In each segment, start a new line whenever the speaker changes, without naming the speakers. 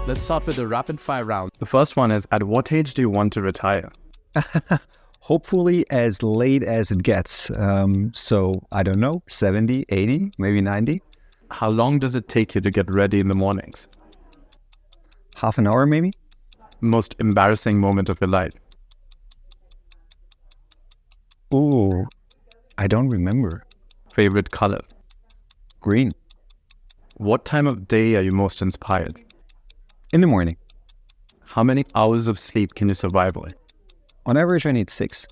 Let's start with the rapid fire round. The first one is, at what age do you want to retire?
Hopefully as late as it gets. So I don't know, 70, 80, maybe 90.
How long does it take you to get ready in the mornings?
Half an hour maybe?
Most embarrassing moment of your life?
Ooh, I don't remember.
Favorite color?
Green.
What time of day are you most inspired?
In the morning.
How many hours of sleep can you survive on?
On average, I need 6.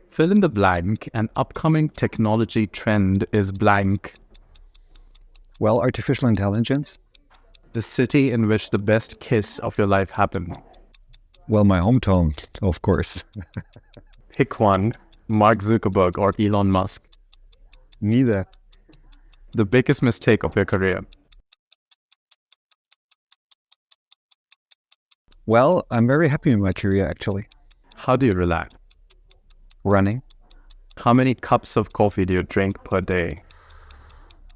Fill in the blank. An upcoming technology trend is blank.
Well, artificial intelligence.
The city in which the best kiss of your life happened.
Well, my hometown, of course.
Pick one, Mark Zuckerberg or Elon Musk.
Neither.
The biggest mistake of your career.
Well, I'm very happy in my career, actually.
How do you relax?
Running.
How many cups of coffee do you drink per day?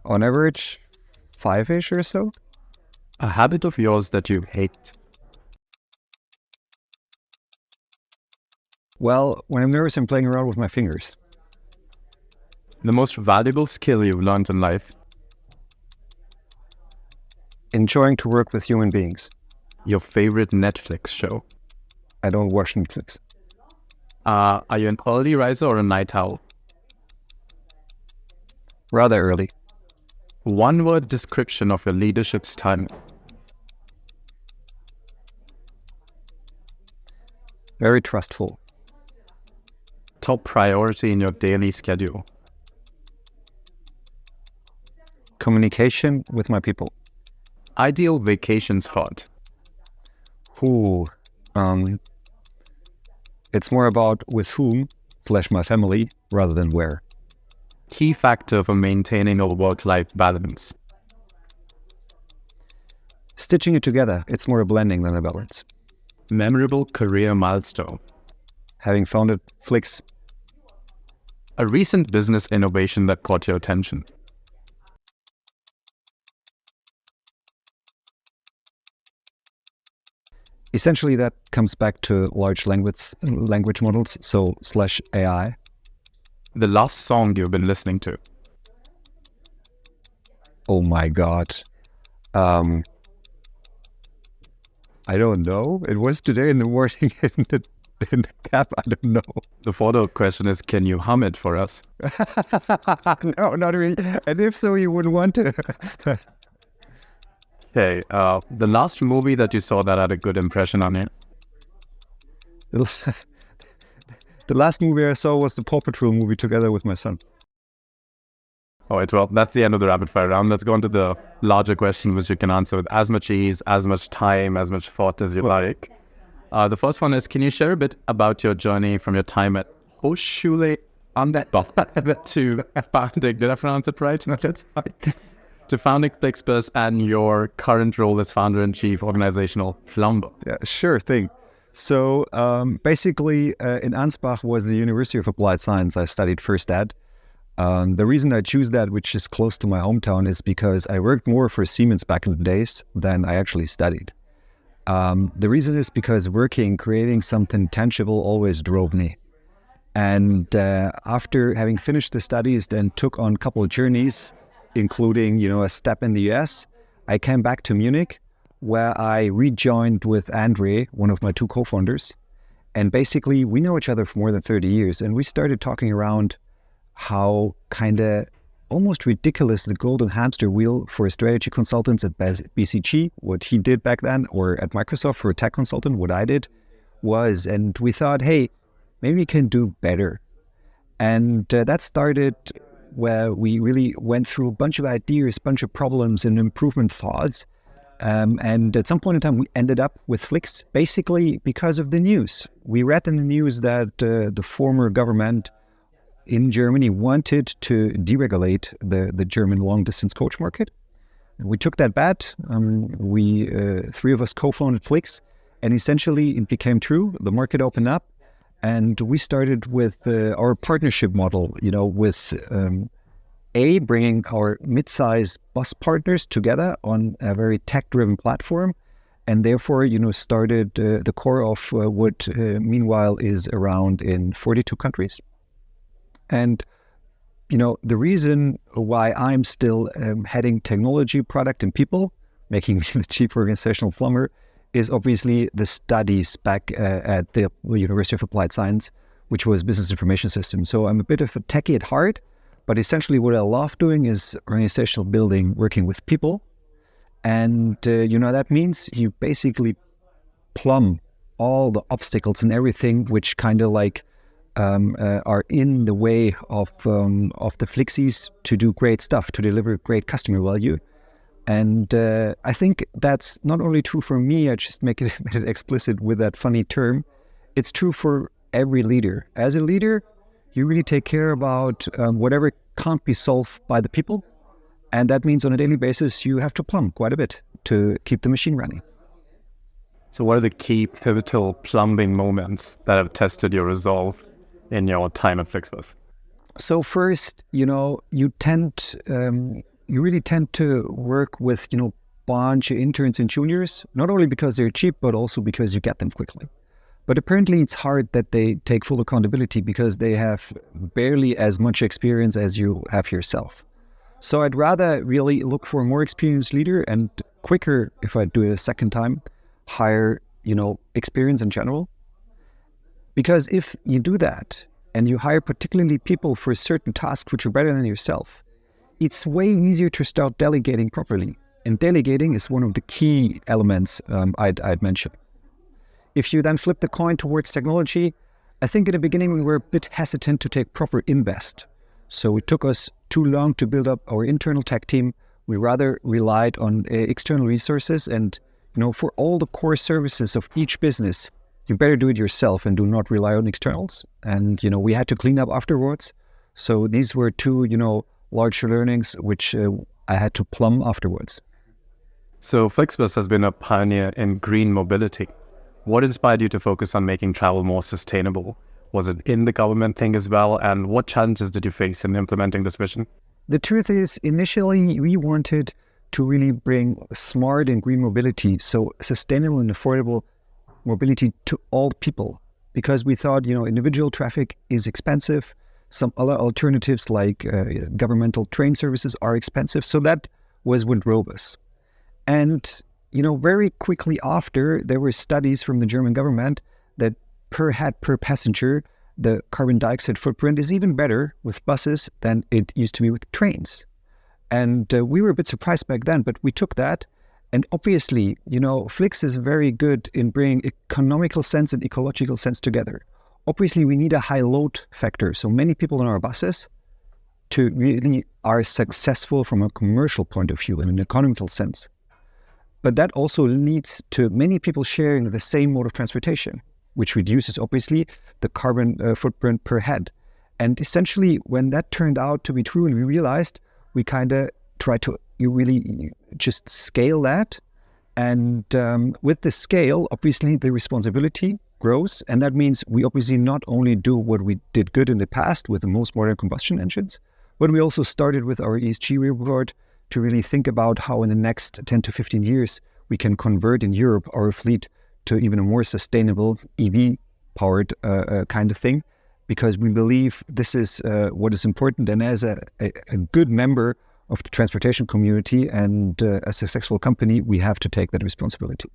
On average, 5-ish or so.
A habit of yours that you hate.
Well, when I'm nervous, I'm playing around with my fingers.
The most valuable skill you've learned in life.
Enjoying to work with human beings.
Your favorite Netflix show.
I don't watch Netflix.
Are you an early riser or a night owl?
Rather early.
One word description of your leadership style.
Very trustful.
Top priority in your daily schedule.
Communication with my people.
Ideal vacation spot.
Ooh, it's more about with whom / my family rather than where.
Key factor for maintaining a work-life balance.
Stitching it together. It's more a blending than a balance.
Memorable career milestone.
Having founded Flix.
A recent business innovation that caught your attention.
Essentially, that comes back to large language models, so /AI.
The last song you've been listening to.
Oh my God. I don't know. It was today in the morning in the cab. I don't know.
The follow-up question is, can you hum it for us?
No, not really. And if so, you wouldn't want to.
Okay, the last movie that you saw that had a good impression on you?
The last movie I saw was the Paw Patrol movie together with my son.
All right, well, that's the end of the rapid fire round. Let's go on to the larger question, which you can answer with as much ease, as much time, as much thought as you like. The first one is, can you share a bit about your journey from your time at Hochschule an der to founding, did I pronounce it right? No, that's fine. To founding FlixBus and your current role as founder-in-chief organizational flounder.
Yeah, sure thing. So basically, in Ansbach was the University of Applied Science. I studied first ed. The reason I choose that, which is close to my hometown, is because I worked more for Siemens back in the days than I actually studied. The reason is because creating something tangible always drove me. And after having finished the studies, then took on a couple of journeys, including, a step in the US. I came back to Munich, where I rejoined with Andre, one of my 2 co-founders. And basically, we know each other for more than 30 years. And we started talking around how kind of almost ridiculous the golden hamster wheel for strategy consultants at BCG, what he did back then, or at Microsoft for a tech consultant, what I did was. And we thought, hey, maybe we can do better. And that started where we really went through a bunch of ideas, bunch of problems and improvement thoughts. And at some point in time, we ended up with Flix, basically because of the news. We read in the news that the former government in Germany wanted to deregulate the German long-distance coach market. And we took that bet. We 3 of us co-founded Flix, and essentially it became true. The market opened up, And we started with our partnership model, with bringing our mid-size bus partners together on a very tech-driven platform, and therefore, started the core of what meanwhile is around in 42 countries. And, the reason why I'm still heading technology, product, and people, making me the chief organizational plumber, is obviously the studies back at the University of Applied Science, which was business information systems. So I'm a bit of a techie at heart, but essentially what I love doing is organizational building, working with people. And, that means you basically plumb all the obstacles and everything which kind of like are in the way of the Flixies to do great stuff, to deliver great customer value. And I think that's not only true for me, I just made it explicit with that funny term. It's true for every leader. As a leader, you really take care about whatever can't be solved by the people. And that means on a daily basis, you have to plumb quite a bit to keep the machine running.
So what are the key pivotal plumbing moments that have tested your resolve in your time at FlixBus?
So first, you really tend to work with, bunch of interns and juniors, not only because they're cheap, but also because you get them quickly. But apparently it's hard that they take full accountability because they have barely as much experience as you have yourself. So I'd rather really look for a more experienced leader and quicker, if I do it a second time, hire, experience in general. Because if you do that and you hire particularly people for certain tasks which are better than yourself, it's way easier to start delegating properly. And delegating is one of the key elements I'd mention. If you then flip the coin towards technology, I think in the beginning we were a bit hesitant to take proper invest. So it took us too long to build up our internal tech team. We rather relied on external resources. And, for all the core services of each business, you better do it yourself and do not rely on externals. And, we had to clean up afterwards. So these were two, large learnings which I had to plumb afterwards.
So FlixBus has been a pioneer in green mobility. What inspired you to focus on making travel more sustainable? Was it in the government thing as well? And what challenges did you face in implementing this vision?
The truth is, initially, we wanted to really bring smart and green mobility, so sustainable and affordable mobility to all people. Because we thought, individual traffic is expensive. Some other alternatives like governmental train services are expensive. So that was what drove us. And, very quickly after, there were studies from the German government that per head per passenger, the carbon dioxide footprint is even better with buses than it used to be with trains. And we were a bit surprised back then, but we took that. And obviously, Flix is very good in bringing economical sense and ecological sense together. Obviously, we need a high load factor. So many people on our buses to really are successful from a commercial point of view in an economical sense. But that also leads to many people sharing the same mode of transportation, which reduces, obviously, the carbon footprint per head. And essentially, when that turned out to be true and we realized, we kind of tried to really just scale that. And with the scale, obviously, the responsibility grows. And that means we obviously not only do what we did good in the past with the most modern combustion engines, but we also started with our ESG report to really think about how in the next 10 to 15 years, we can convert in Europe our fleet to even a more sustainable EV-powered kind of thing, because we believe this is what is important. And as a good member of the transportation community and a successful company, we have to take that responsibility.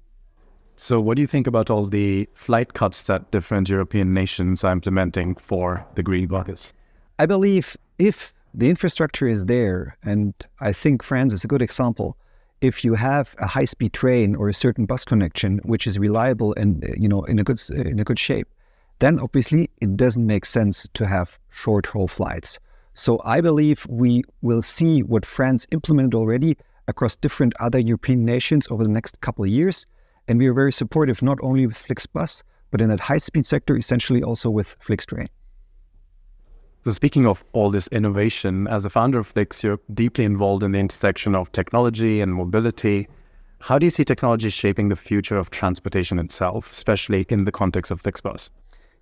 So what do you think about all the flight cuts that different European nations are implementing for the green buckets?
I believe if the infrastructure is there, and I think France is a good example, if you have a high-speed train or a certain bus connection which is reliable and in a good shape, then obviously it doesn't make sense to have short-haul flights. So I believe we will see what France implemented already across different other European nations over the next couple of years, and we are very supportive not only with FlixBus, but in that high-speed sector, essentially also with FlixTrain.
So speaking of all this innovation, as a founder of Flix, you're deeply involved in the intersection of technology and mobility. How do you see technology shaping the future of transportation itself, especially in the context of FlixBus?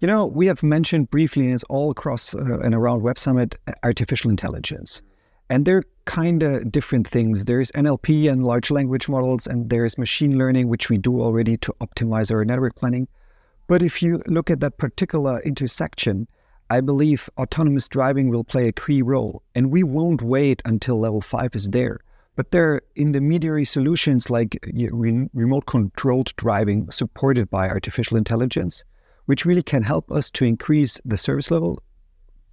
We have mentioned briefly, and it's all across and around Web Summit, artificial intelligence. And they're kind of different things. There's NLP and large language models, and there's machine learning, which we do already to optimize our network planning. But if you look at that particular intersection, I believe autonomous driving will play a key role. And we won't wait until level 5 is there. But there are intermediary solutions like remote controlled driving supported by artificial intelligence, which really can help us to increase the service level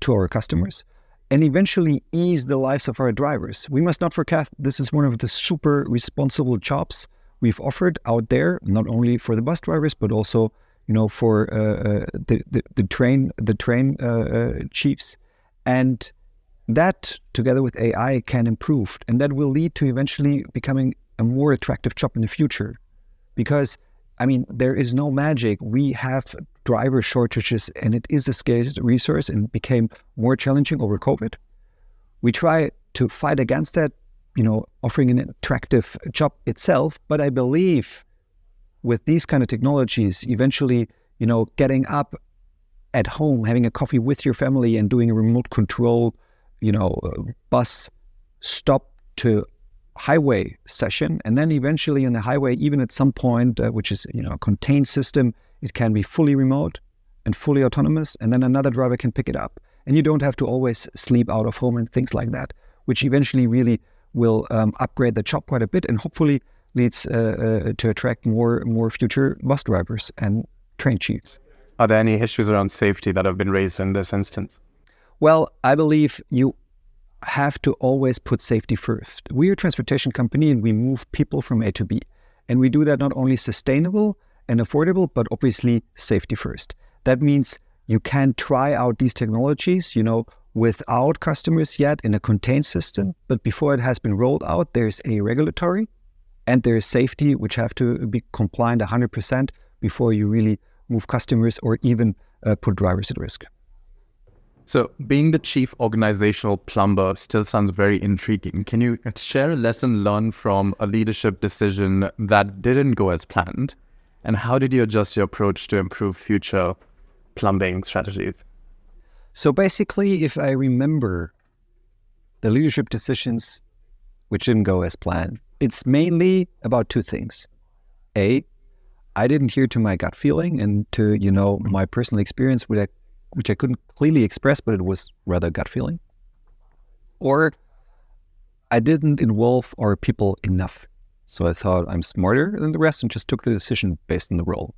to our customers and eventually ease the lives of our drivers. We must not forget this is one of the super responsible jobs we've offered out there, not only for the bus drivers, but also for the train chiefs. And that, together with AI, can improve, and that will lead to eventually becoming a more attractive job in the future. Because, there is no magic. We have driver shortages, and it is a scarce resource, and became more challenging over COVID. We try to fight against that, offering an attractive job itself. But I believe with these kind of technologies, eventually, getting up at home, having a coffee with your family and doing a remote control, bus stop to highway session, and then eventually on the highway, even at some point, which is a contained system, it can be fully remote and fully autonomous, and then another driver can pick it up, and you don't have to always sleep out of home and things like that, which eventually really will upgrade the job quite a bit, and hopefully leads to attract more future bus drivers and train chiefs.
Are there any issues around safety that have been raised in this instance?
Well, I believe you have to always put safety first. We're a transportation company, and we move people from A to B. And we do that not only sustainable and affordable, but obviously safety first. That means you can try out these technologies, without customers yet in a contained system. But before it has been rolled out, there's a regulatory and there's safety, which have to be compliant 100% before you really move customers or even put drivers at risk.
So being the chief organizational plumber still sounds very intriguing. Can you share a lesson learned from a leadership decision that didn't go as planned? And how did you adjust your approach to improve future plumbing strategies?
So basically, if I remember the leadership decisions which didn't go as planned, it's mainly about two things. A, I didn't hear to my gut feeling and to, my personal experience, which I couldn't clearly express, but it was rather gut feeling. Or I didn't involve our people enough. So I thought I'm smarter than the rest and just took the decision based on the role.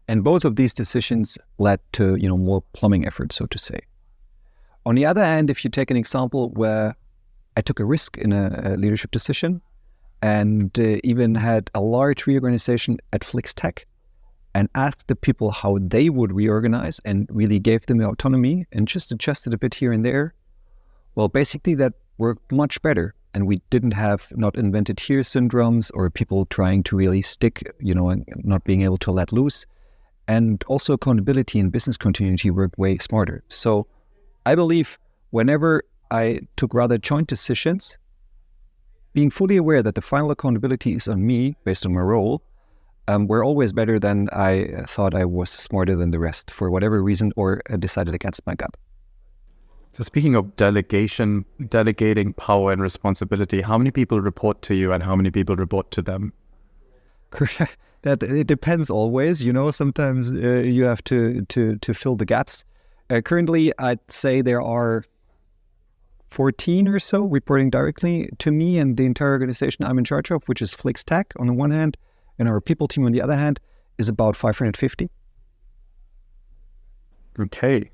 And both of these decisions led to, more plumbing effort, so to say. On the other hand, if you take an example where I took a risk in a leadership decision and even had a large reorganization at FlixTech, and asked the people how they would reorganize and really gave them the autonomy and just adjusted a bit here and there, well, basically that worked much better. And we didn't have not invented here syndromes or people trying to really stick, and not being able to let loose. And also accountability and business continuity worked way smarter. So I believe whenever I took rather joint decisions, being fully aware that the final accountability is on me based on my role, were always better than I thought I was smarter than the rest for whatever reason, or decided against my gut.
So speaking of delegating power and responsibility, how many people report to you and how many people report to them?
That it depends always. Sometimes you have to fill the gaps. Currently, I'd say there are 14 or so reporting directly to me and the entire organization I'm in charge of, which is FlixTech on the one hand, and our people team on the other hand is about 550.
Okay.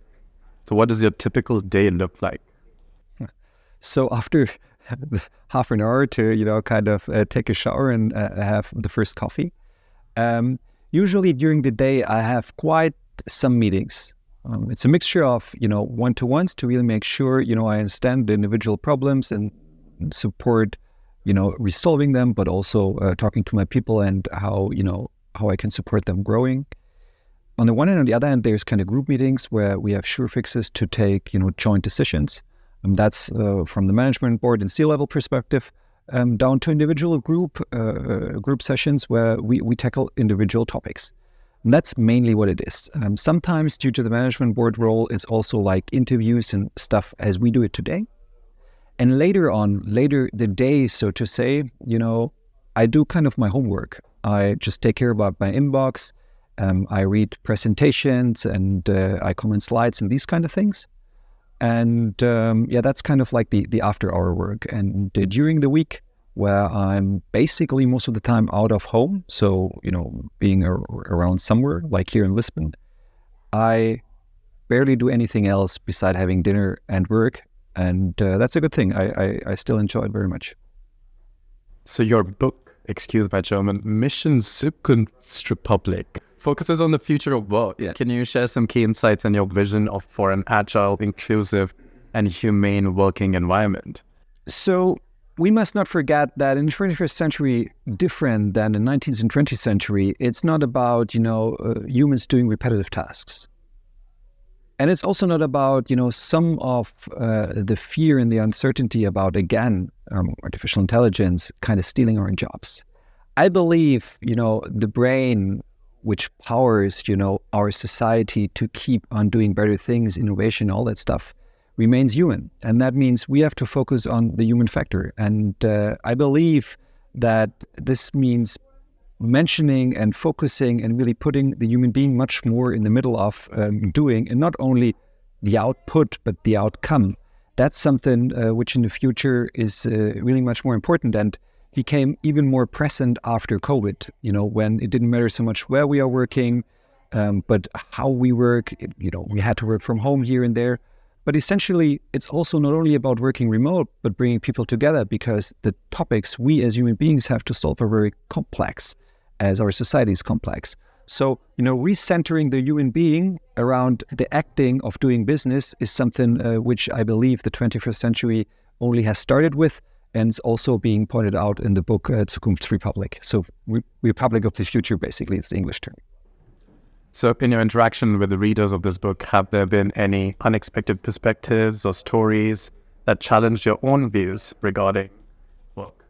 So what does your typical day look like?
So after half an hour to, take a shower and have the first coffee, usually during the day I have quite some meetings. It's a mixture of, one-to-ones to really make sure, I understand the individual problems and support, resolving them, but also talking to my people and how I can support them growing. On the one hand, on the other hand, there's kind of group meetings where we have sure fixes to take, joint decisions. That's from the management board and C-level perspective, down to individual group sessions where we tackle individual topics. And that's mainly what it is. Sometimes due to the management board role, it's also like interviews and stuff as we do it today. And later the day, so to say, I do kind of my homework. I just take care about my inbox. I read presentations and I comment slides and these kind of things. And that's kind of like the after hour work. And during the week, where I'm basically most of the time out of home, so, being around somewhere, like here in Lisbon, I barely do anything else beside having dinner and work. And that's a good thing. I still enjoy it very much.
So your book, excuse my German, Mission Zukunftsrepublik, focuses on the future of work. Yeah. Can you share some key insights on your vision for an agile, inclusive, and humane working environment?
So we must not forget that in the 21st century, different than the 19th and 20th century, it's not about, humans doing repetitive tasks. And it's also not about, some of the fear and the uncertainty about, again, artificial intelligence kind of stealing our jobs. I believe, the brain, which powers, our society to keep on doing better things, innovation, all that stuff, remains human. And that means we have to focus on the human factor. And I believe that this means mentioning and focusing and really putting the human being much more in the middle of doing, and not only the output, but the outcome. That's something which in the future is really much more important and became even more present after COVID, when it didn't matter so much where we are working, but how we work. We had to work from home here and there. But essentially, it's also not only about working remote, but bringing people together, because the topics we as human beings have to solve are very complex, as our society is complex. So, recentering the human being around the acting of doing business is something which I believe the 21st century only has started with, and it's also being pointed out in the book Zukunftsrepublik. So, Republic of the Future, basically, it's the English term.
So in your interaction with the readers of this book, have there been any unexpected perspectives or stories that challenge your own views regarding work?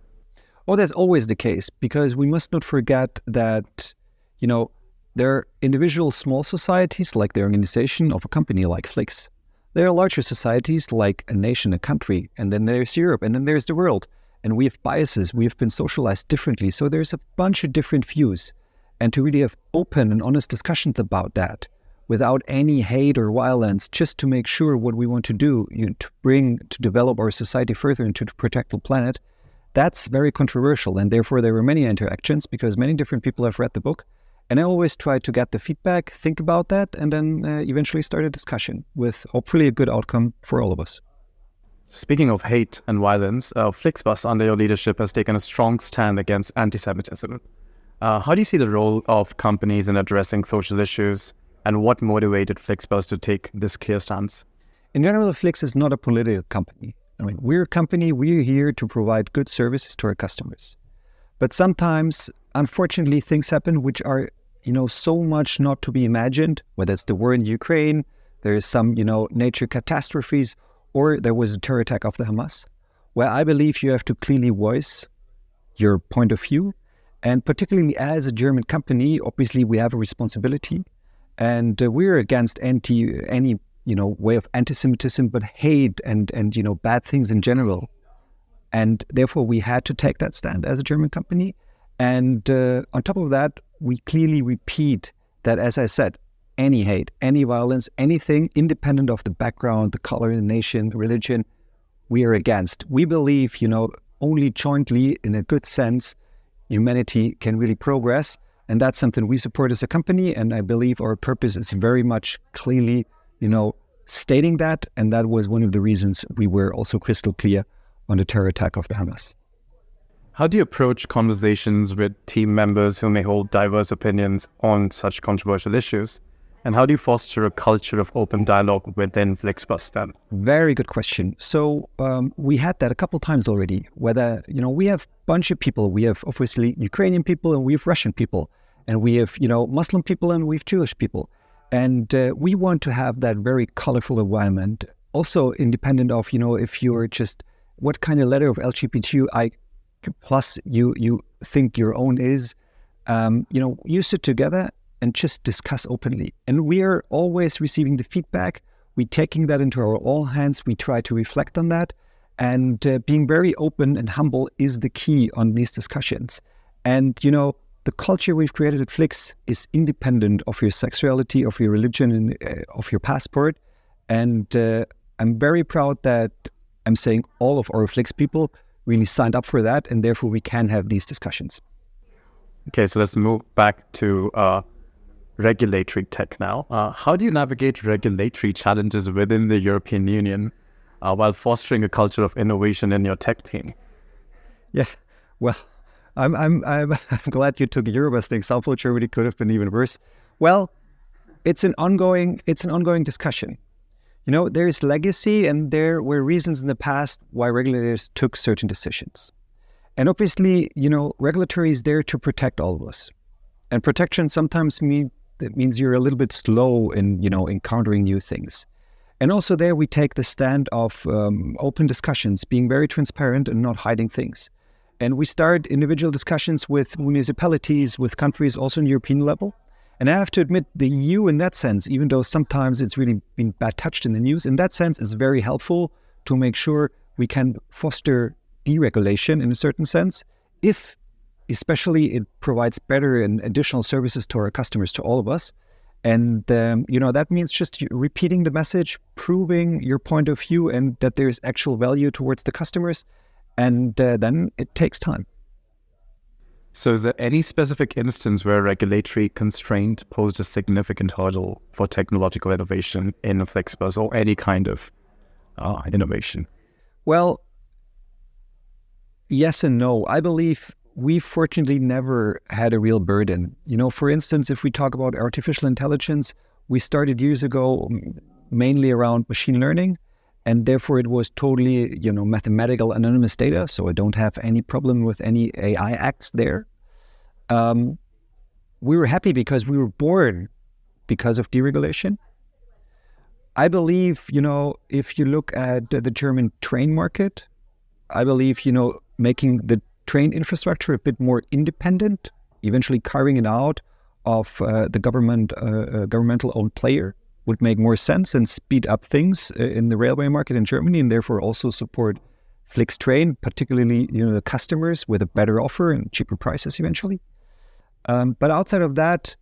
Well, that's always the case, because we must not forget that, there are individual small societies like the organization of a company like Flix. There are larger societies like a nation, a country, and then there's Europe, and then there's the world. And we have biases, we have been socialized differently. So there's a bunch of different views. And to really have open and honest discussions about that without any hate or violence, just to make sure what we want to do, to develop our society further and to protect the planet, that's very controversial. And therefore, there were many interactions because many different people have read the book. And I always try to get the feedback, think about that, and then eventually start a discussion with hopefully a good outcome for all of us.
Speaking of hate and violence, FlixBus, under your leadership, has taken a strong stand against anti-Semitism. How do you see the role of companies in addressing social issues, and what motivated FlixBus to take this clear stance?
In general, Flix is not a political company. We're a company, we're here to provide good services to our customers. But sometimes, unfortunately, things happen which are, so much not to be imagined, whether it's the war in Ukraine, there is some, nature catastrophes, or there was a terror attack of the Hamas, where I believe you have to clearly voice your point of view. And particularly as a German company, obviously we have a responsibility, and we're against any way of anti-Semitism, but hate and bad things in general. And therefore we had to take that stand as a German company. And on top of that, we clearly repeat that, as I said, any hate, any violence, anything independent of the background, the color, the nation, the religion, we are against. We believe, only jointly, in a good sense, humanity can really progress, and that's something we support as a company. And I believe our purpose is very much clearly, stating that, and that was one of the reasons we were also crystal clear on the terror attack of the Hamas.
How do you approach conversations with team members who may hold diverse opinions on such controversial issues? And how do you foster a culture of open dialogue within FlixBus then?
Very good question. So we had that a couple of times already, whether, we have a bunch of people. We have obviously Ukrainian people and we have Russian people. And we have, Muslim people and we have Jewish people. And we want to have that very colorful environment. Also independent of, if you're just, what kind of letter of LGBTQI plus you think your own is, you sit together and just discuss openly. And we are always receiving the feedback. We're taking that into our all hands. We try to reflect on that. And being very open and humble is the key on these discussions. And, the culture we've created at Flix is independent of your sexuality, of your religion, and of your passport. And I'm very proud that I'm saying all of our Flix people really signed up for that, and therefore we can have these discussions.
Okay, so let's move back to regulatory tech now. How do you navigate regulatory challenges within the European Union while fostering a culture of innovation in your tech team?
Yeah, well, I'm glad you took Europe as the example. Germany could have been even worse. Well, it's an ongoing discussion. There is legacy, and there were reasons in the past why regulators took certain decisions. And obviously, regulatory is there to protect all of us. And protection sometimes means you're a little bit slow in, encountering new things. And also there we take the stand of open discussions, being very transparent and not hiding things. And we start individual discussions with municipalities, with countries also on European level. And I have to admit, the EU in that sense, even though sometimes it's really been bad touched in the news, in that sense is very helpful to make sure we can foster deregulation in a certain sense, if especially it provides better and additional services to our customers, to all of us. And, that means just repeating the message, proving your point of view, and that there is actual value towards the customers. And then it takes time.
So is there any specific instance where regulatory constraint posed a significant hurdle for technological innovation in FlixBus or any kind of innovation?
Well, yes and no. I believe we fortunately never had a real burden. For instance, if we talk about artificial intelligence, we started years ago mainly around machine learning, and therefore it was totally, mathematical anonymous data. So I don't have any problem with any AI acts there. We were happy because we were born because of deregulation. I believe, if you look at the German train market, I believe, making the train infrastructure a bit more independent, eventually carving it out of the governmental owned player would make more sense and speed up things in the railway market in Germany, and therefore also support Flix Train, particularly, the customers with a better offer and cheaper prices eventually. But outside of that,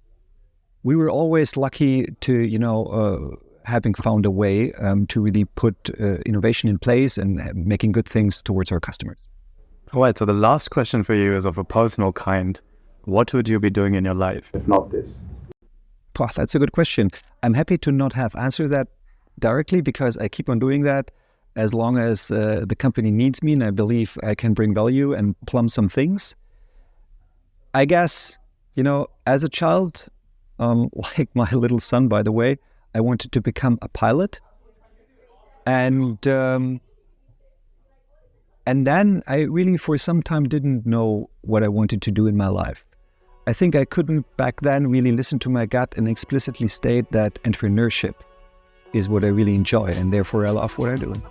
we were always lucky to, having found a way to really put innovation in place and making good things towards our customers.
All right, so the last question for you is of a personal kind. What would you be doing in your life if not this?
Oh, that's a good question. I'm happy to not have answered that directly, because I keep on doing that as long as the company needs me and I believe I can bring value and plumb some things. I guess, as a child, like my little son, by the way, I wanted to become a pilot. And then I really for some time didn't know what I wanted to do in my life. I think I couldn't back then really listen to my gut and explicitly state that entrepreneurship is what I really enjoy, and therefore I love what I'm doing.